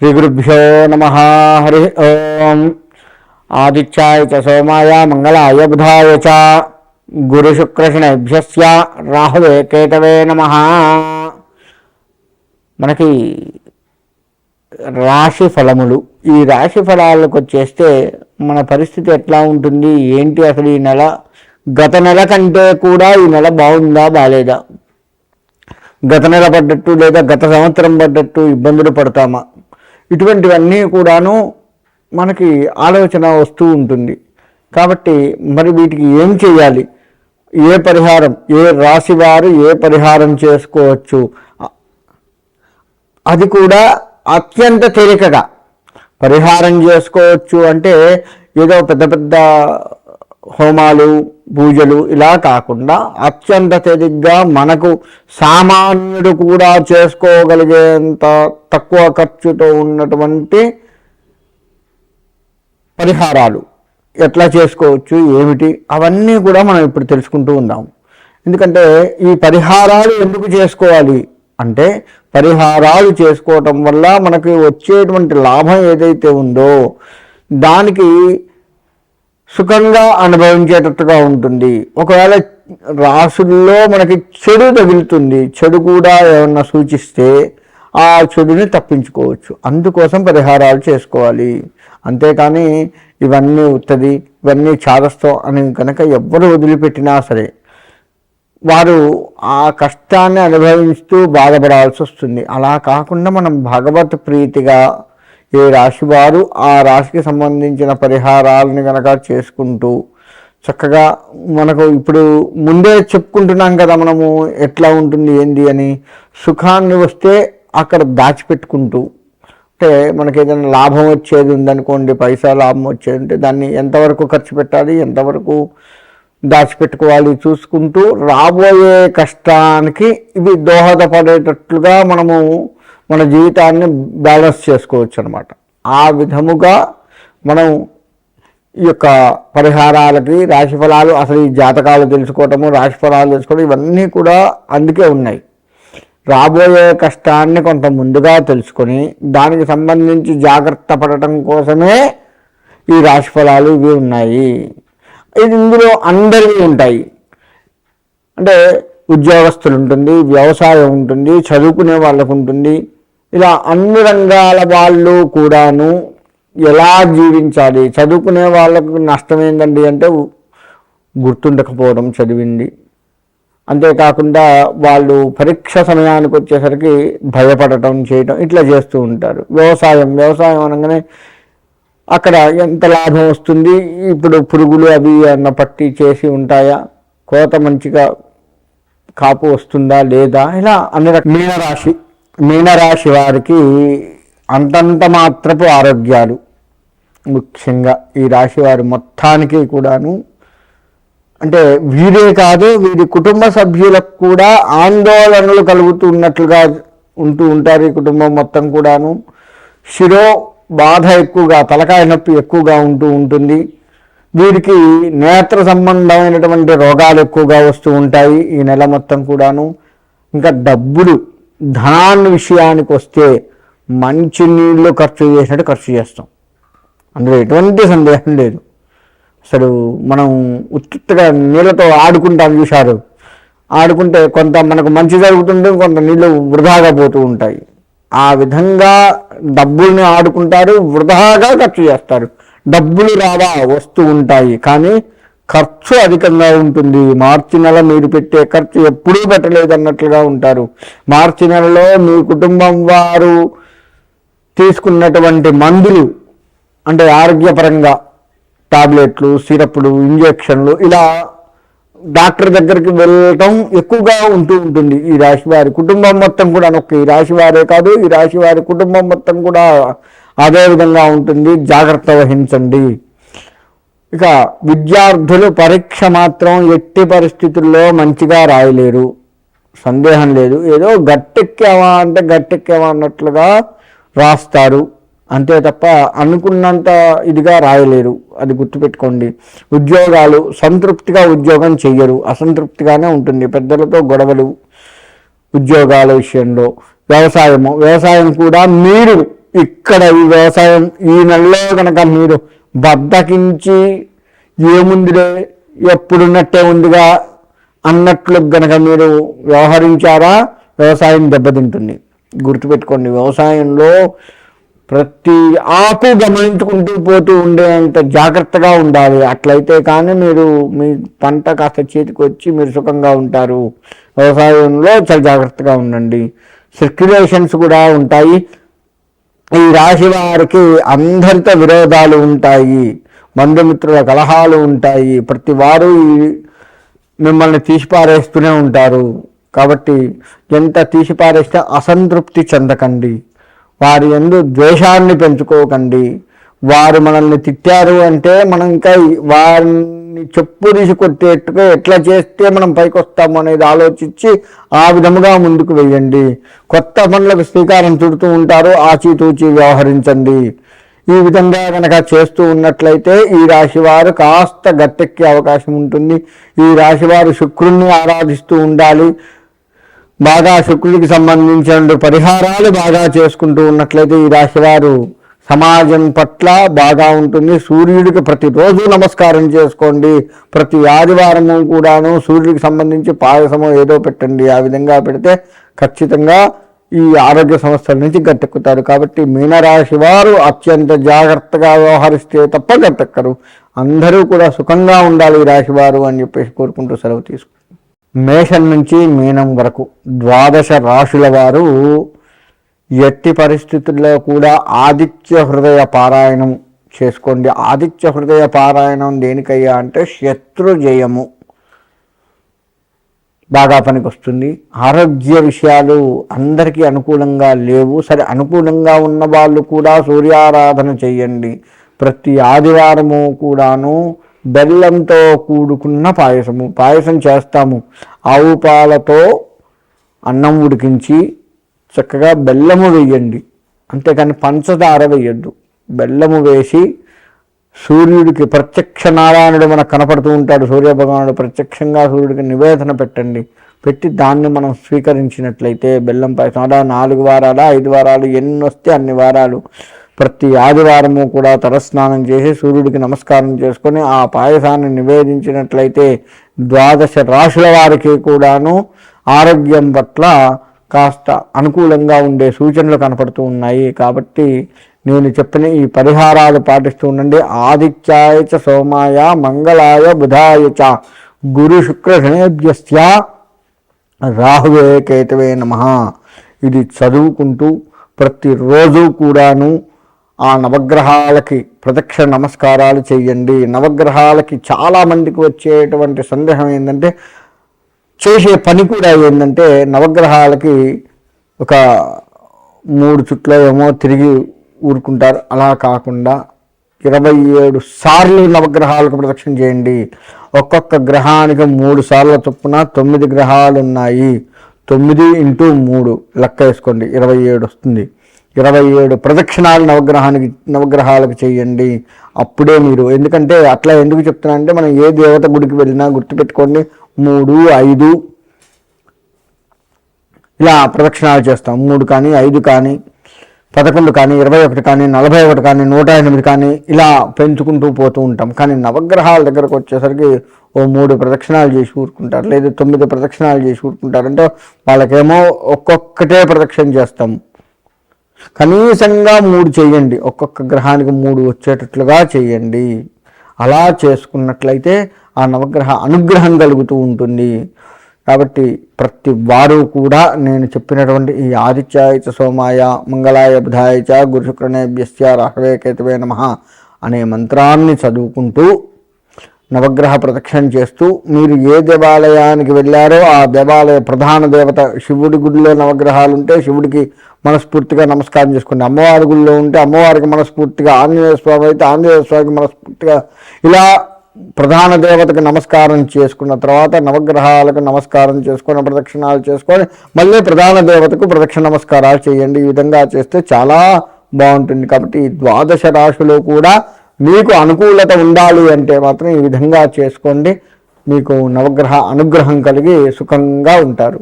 శ్రీగురుభ్యో నమః. హరి ఓం. ఆదిత్యాయ చ సోమాయ మంగళాయ బుధాయ చ గురుశుక్రశనైభ్యస్య రాహవే కేతవే నమః. మనకి రాశి ఫలములు, ఈ రాశి ఫలాలకు వచ్చేస్తే మన పరిస్థితి ఎట్లా ఉంటుంది ఏంటి, అసలు ఈ నెల గత నెల కంటే కూడా ఈ నెల బాగుందా బాలేదా, గత నెల పడ్డట్టు లేదా గత సంవత్సరం పడ్డట్టు ఇబ్బందులు పడతామా, ఇటువంటివన్నీ కూడాను మనకి ఆలోచన వస్తూ ఉంటుంది. కాబట్టి మరి వీటికి ఏం చేయాలి, ఏ పరిహారం, ఏ రాశి వారు ఏ పరిహారం చేసుకోవచ్చు, అది కూడా అత్యంత తేలికగా పరిహారం చేసుకోవచ్చు. అంటే ఏదో పెద్ద పెద్ద హోమాలు పూజలు ఇలా కాకుండా అత్యంత తేలిగ్గా మనకు సామాన్యుడు కూడా చేసుకోగలిగేంత తక్కువ ఖర్చుతో ఉన్నటువంటి పరిహారాలు ఎట్లా చేసుకోవచ్చు ఏమిటి, అవన్నీ కూడా మనం ఇప్పుడు తెలుసుకుంటూ ఉందాం. ఎందుకంటే ఈ పరిహారాలు ఎందుకు చేసుకోవాలి అంటే, పరిహారాలు చేసుకోవటం వల్ల మనకి వచ్చేటువంటి లాభం ఏదైతే ఉందో దానికి సుఖంగా అనుభవించేటట్టుగా ఉంటుంది. ఒకవేళ రాసుల్లో మనకి చెడు తగులుతుంది, చెడు కూడా ఏమన్నా సూచిస్తే ఆ చెడుని తప్పించుకోవచ్చు. అందుకోసం పరిహారాలు చేసుకోవాలి. అంతేకాని ఇవన్నీ ఉత్తది, ఇవన్నీ చాదస్తం అని కనుక ఎవ్వరు వదిలిపెట్టినా సరే వారు ఆ కష్టాన్ని అనుభవిస్తూ బాధపడాల్సి వస్తుంది. అలా కాకుండా మనం భగవత్ ప్రీతిగా ఏ రాశి వారు ఆ రాశికి సంబంధించిన పరిహారాలను కనుక చేసుకుంటూ చక్కగా, మనకు ఇప్పుడు ముందే చెప్పుకుంటున్నాం కదా మనము ఎట్లా ఉంటుంది ఏంది అని, సుఖాన్ని వస్తే అక్కడ దాచిపెట్టుకుంటూ, అంటే మనకి ఏదైనా లాభం వచ్చేది ఉందనుకోండి, పైసా లాభం వచ్చేది ఉంటే దాన్ని ఎంతవరకు ఖర్చు పెట్టాలి, ఎంతవరకు దాచిపెట్టుకోవాలి చూసుకుంటూ రాబోయే కష్టానికి ఇవి దోహదపడేటట్లుగా మనము మన జీవితాన్ని బ్యాలెన్స్ చేసుకోవచ్చు అన్నమాట. ఆ విధముగా మనం ఈ యొక్క పరిహారాలకి, రాశిఫలాలు, అసలు ఈ జాతకాలు తెలుసుకోవటము, రాశిఫలాలు తెలుసుకోవడం, ఇవన్నీ కూడా అందుకే ఉన్నాయి. రాబోయే కష్టాన్ని కొంత ముందుగా తెలుసుకొని దానికి సంబంధించి జాగ్రత్త పడటం కోసమే ఈ రాశిఫలాలు ఇవి ఉన్నాయి. ఇది ఇందులో అందరివి ఉంటాయి. అంటే ఉద్యోగస్తులు ఉంటుంది, వ్యవసాయం ఉంటుంది, చదువుకునే వాళ్ళకు ఉంటుంది. ఇలా అన్ని రంగాల వాళ్ళు కూడాను ఎలా జీవించాలి, చదువుకునే వాళ్ళకు నష్టం ఏంటండి అంటే గుర్తుండకపోవడం చదివింది. అంతేకాకుండా వాళ్ళు పరీక్ష సమయానికి వచ్చేసరికి భయపడటం చేయటం ఇట్లా చేస్తూ ఉంటారు. వ్యవసాయం అనగానే అక్కడ ఎంత లాభం వస్తుంది, ఇప్పుడు పురుగులు అవి అన్న పట్టి చేసి ఉంటాయా, కోత మంచిగా కాపు వస్తుందా లేదా, ఇలా అన్ని రకాల. మీనరాశి వారికి అంతంత మాత్రపు ఆరోగ్యాలు, ముఖ్యంగా ఈ రాశి వారి మొత్తానికి కూడాను, అంటే వీరే కాదు వీరి కుటుంబ సభ్యులకు కూడా ఆందోళనలు కలుగుతున్నట్లుగా ఉంటారు. ఈ కుటుంబం మొత్తం కూడాను శిరో బాధ ఎక్కువగా, తలకాయ నొప్పి ఎక్కువగా ఉంటుంది. వీరికి నేత్ర సంబంధమైనటువంటి రోగాలు ఎక్కువగా వస్తూ ఉంటాయి ఈ నెల మొత్తం కూడాను. ఇంకా ధనాన్ని విషయానికి వస్తే మంచి నీళ్ళు ఖర్చు చేసినట్టు ఖర్చు చేస్తాం, అందులో ఎటువంటి సందేహం లేదు. అసలు మనం ఉత్తుగా నీళ్ళతో ఆడుకుంటాం చూశారు, ఆడుకుంటే కొంత మనకు మంచి జరుగుతుంటే కొంత నీళ్ళు వృధాగా పోతూ ఉంటాయి. ఆ విధంగా డబ్బుల్ని ఆడుకుంటారు, వృధాగా ఖర్చు చేస్తారు. డబ్బులు రావా వస్తూ ఉంటాయి కానీ ఖర్చు అధికంగా ఉంటుంది. మార్చి నెల మీరు పెట్టే ఖర్చు ఎప్పుడూ పెట్టలేదన్నట్లుగా ఉంటారు. మార్చి నెలలో మీ కుటుంబం వారు తీసుకున్నటువంటి మందులు, అంటే ఆరోగ్యపరంగా టాబ్లెట్లు, సిరప్లు, ఇంజెక్షన్లు, ఇలా డాక్టర్ దగ్గరికి వెళ్ళటం ఎక్కువగా ఉంటుంది ఈ రాశి వారి కుటుంబం మొత్తం కూడా. ఈ రాశి వారే కాదు, ఈ రాశి వారి కుటుంబం మొత్తం కూడా అదే విధంగా ఉంటుంది. జాగ్రత్త వహించండి. ఇక విద్యార్థులు పరీక్ష మాత్రం ఎట్టి పరిస్థితుల్లో మంచిగా రాయలేరు, సందేహం లేదు. ఏదో గట్టెక్కావా అంటే గట్టెక్కావా అన్నట్లుగా రాస్తారు, అంతే తప్ప అనుకున్నంత ఇదిగా రాయలేరు, అది గుర్తుపెట్టుకోండి. ఉద్యోగాలు సంతృప్తిగా ఉద్యోగం చెయ్యరు, అసంతృప్తిగానే ఉంటుంది. పెద్దలతో గొడవలు ఉద్యోగాల విషయంలో. వ్యవసాయం కూడా మీరు ఇక్కడ ఈ వ్యవసాయం ఈ నెలలో కనుక మీరు బద్దకించి ఏముందిలే ఎప్పుడున్నట్టే ఉందిగా అన్నట్లు కనుక మీరు వ్యవహరించారా వ్యవసాయం దెబ్బతింటుంది. గుర్తుపెట్టుకోండి, వ్యవసాయంలో ప్రతి ఆకు గమనించుకుంటూ పోతూ ఉండేంత జాగ్రత్తగా ఉండాలి. అట్లయితే కానీ మీరు మీ పంట కాస్త చేతికి వచ్చి మీరు సుఖంగా ఉంటారు. వ్యవసాయంలో చాలా జాగ్రత్తగా ఉండండి. సర్క్యులేషన్స్ కూడా ఉంటాయి. ఈ రాశి వారికి అందరితో విరోధాలు ఉంటాయి, బంధుమిత్రుల కలహాలు ఉంటాయి, ప్రతి వారు మిమ్మల్ని తీసిపారేస్తూనే ఉంటారు. కాబట్టి ఎంత తీసిపారేస్తే అసంతృప్తి చెందకండి, వారి యందు ద్వేషాన్ని పెంచుకోకండి. వారు మనల్ని తిట్టారు అంటే మనం ఇంకా వారిని చెప్పు తీసి కొట్టేట్టుగా ఎట్లా చేస్తే మనం పైకి వస్తాము అనేది ఆలోచించి ఆ విధముగా ముందుకు వెయ్యండి. కొత్త పనులకు శ్రీకారం చుడుతూ ఉంటారు, ఆచితూచి వ్యవహరించండి. ఈ విధంగా కనుక చేస్తూ ఉన్నట్లయితే ఈ రాశి వారు కాస్త గట్టెక్కే అవకాశం ఉంటుంది. ఈ రాశి వారు శుక్రుణ్ణి ఆరాధిస్తూ ఉండాలి. బాగా శుక్రుడికి సంబంధించిన పరిహారాలు బాగా చేసుకుంటూ ఉన్నట్లయితే ఈ రాశి వారు సమాజం పట్ల బాగా ఉంటుంది. సూర్యుడికి ప్రతిరోజు నమస్కారం చేసుకోండి. ప్రతి ఆదివారము కూడాను సూర్యుడికి సంబంధించి పాయసము ఏదో పెట్టండి. ఆ విధంగా పెడితే ఖచ్చితంగా ఈ ఆరోగ్య సమస్యల నుంచి గట్టెక్కుతారు. కాబట్టి మీనరాశి వారు అత్యంత జాగ్రత్తగా వ్యవహరిస్తే తప్ప గట్టెక్కరు. అందరూ కూడా సుఖంగా ఉండాలి ఈ రాశి వారు అని చెప్పేసి కోరుకుంటూ సెలవు తీసుకుంటారు. మేషం నుంచి మీనం వరకు 12 రాశుల వారు ఎట్టి పరిస్థితుల్లో కూడా ఆదిత్య హృదయ పారాయణం చేసుకోండి. ఆదిత్య హృదయ పారాయణం దేనికయ్యా అంటే శత్రు జయము బాగా పనికొస్తుంది. ఆరోగ్య విషయాలు అందరికీ అనుకూలంగా లేవు. సరే, అనుకూలంగా ఉన్న వాళ్ళు కూడా సూర్యారాధన చేయండి. ప్రతి ఆదివారము కూడాను బెల్లంతో కూడుకున్న పాయసం చేస్తాము. ఆవు పాలతో అన్నం ఉడికించి చక్కగా బెల్లము వేయండి, అంతేకాని పంచదార వేయద్దు. బెల్లము వేసి సూర్యుడికి ప్రత్యక్ష నారాయణుడు మనకు కనపడుతూ ఉంటాడు. సూర్యభగవానుడు ప్రత్యక్షంగా సూర్యుడికి నివేదన పెట్టండి. పెట్టి దాన్ని మనం స్వీకరించినట్లయితే బెల్లం పాయసం అలా 4 వారాలు 5 వారాలు ఎన్ని వస్తే అన్ని వారాలు ప్రతి ఆదివారము కూడా తలస్నానం చేసి సూర్యుడికి నమస్కారం చేసుకొని ఆ పాయసాన్ని నివేదించినట్లయితే 12 రాశుల వారికి కూడాను ఆరోగ్యం పట్ల కాస్త అనుకూలంగా ఉండే సూచనలు కనపడుతూ ఉన్నాయి. కాబట్టి నేను చెప్పిన ఈ పరిహారాలు పాటిస్తూ ఉండండి. ఆదిత్యాయ చ సోమాయ మంగళాయ బుధాయ చ గురు శుక్ర శనేభ్యస్య రాహువే కేతవే నమః. ఇది చదువుకుంటూ ప్రతిరోజు కూడాను ఆ నవగ్రహాలకి ప్రదక్షిణ నమస్కారాలు చేయండి. నవగ్రహాలకి చాలామందికి వచ్చేటువంటి సందేహం ఏంటంటే, చేసే పని కూడా ఏంటంటే నవగ్రహాలకి ఒక 3 చుట్లు ఏమో తిరిగి ఊరుకుంటారు. అలా కాకుండా 27 సార్లు నవగ్రహాలకు ప్రదక్షిణ చేయండి. ఒక్కొక్క గ్రహానికి 3 సార్ల చొప్పున 9 గ్రహాలు ఉన్నాయి. 9 × 3 లెక్క వేసుకోండి, 27 వస్తుంది. 27 ప్రదక్షిణాలు నవగ్రహాలకు చేయండి. అప్పుడే మీరు, ఎందుకంటే అట్లా ఎందుకు చెప్తున్నా అంటే, మనం ఏ దేవత గుడికి వెళ్ళినా గుర్తుపెట్టుకోండి 3, 5 ఇలా ప్రదక్షిణాలు చేస్తాం. 3 కానీ 5 కానీ 11 కానీ 21 కానీ 41 కానీ 108 కానీ ఇలా పెంచుకుంటూ పోతూ ఉంటాం. కానీ నవగ్రహాల దగ్గరకు వచ్చేసరికి ఓ 3 ప్రదక్షిణాలు చేసి ఊరుకుంటారు, లేదా 9 ప్రదక్షిణాలు చేసి ఊరుకుంటారు. అంటే వాళ్ళకేమో ఒక్కొక్కటే ప్రదక్షిణ చేస్తాము. కనీసంగా 3 చేయండి. ఒక్కొక్క గ్రహానికి 3 వచ్చేటట్లుగా చేయండి. అలా చేసుకున్నట్లయితే ఆ నవగ్రహ అనుగ్రహం కలుగుతూ ఉంటుంది. కాబట్టి ప్రతి వారు కూడా నేను చెప్పినటువంటి ఈ ఆదిత్యాయ చ సోమాయ మంగళాయ బుధాయ చ గురు శుక్రనేభ్యస్య రాహవే కేతవే నమః అనే మంత్రాన్ని చదువుకుంటూ నవగ్రహ ప్రదక్షిణ చేస్తూ మీరు ఏ దేవాలయానికి వెళ్ళారో ఆ దేవాలయ ప్రధాన దేవత, శివుడి గుడిలో నవగ్రహాలు ఉంటే శివుడికి మనస్ఫూర్తిగా నమస్కారం చేసుకోండి. అమ్మవారి గుడిలో ఉంటే అమ్మవారికి మనస్ఫూర్తిగా, ఆంజనేయ స్వామి అయితే ఆంజనేయ స్వామికి మనస్ఫూర్తిగా, ఇలా ప్రధాన దేవతకు నమస్కారం చేసుకున్న తర్వాత నవగ్రహాలకు నమస్కారం చేసుకొని ప్రదక్షిణాలు చేసుకొని మళ్ళీ ప్రధాన దేవతకు ప్రదక్షిణ నమస్కారాలు చేయండి. ఈ విధంగా చేస్తే చాలా బాగుంటుంది. కాబట్టి 12 రాశులు కూడా మీకు అనుకూలత ఉండాలి అంటే మాత్రం ఈ విధంగా చేసుకోండి. మీకు నవగ్రహ అనుగ్రహం కలిగి సుఖంగా ఉంటారు.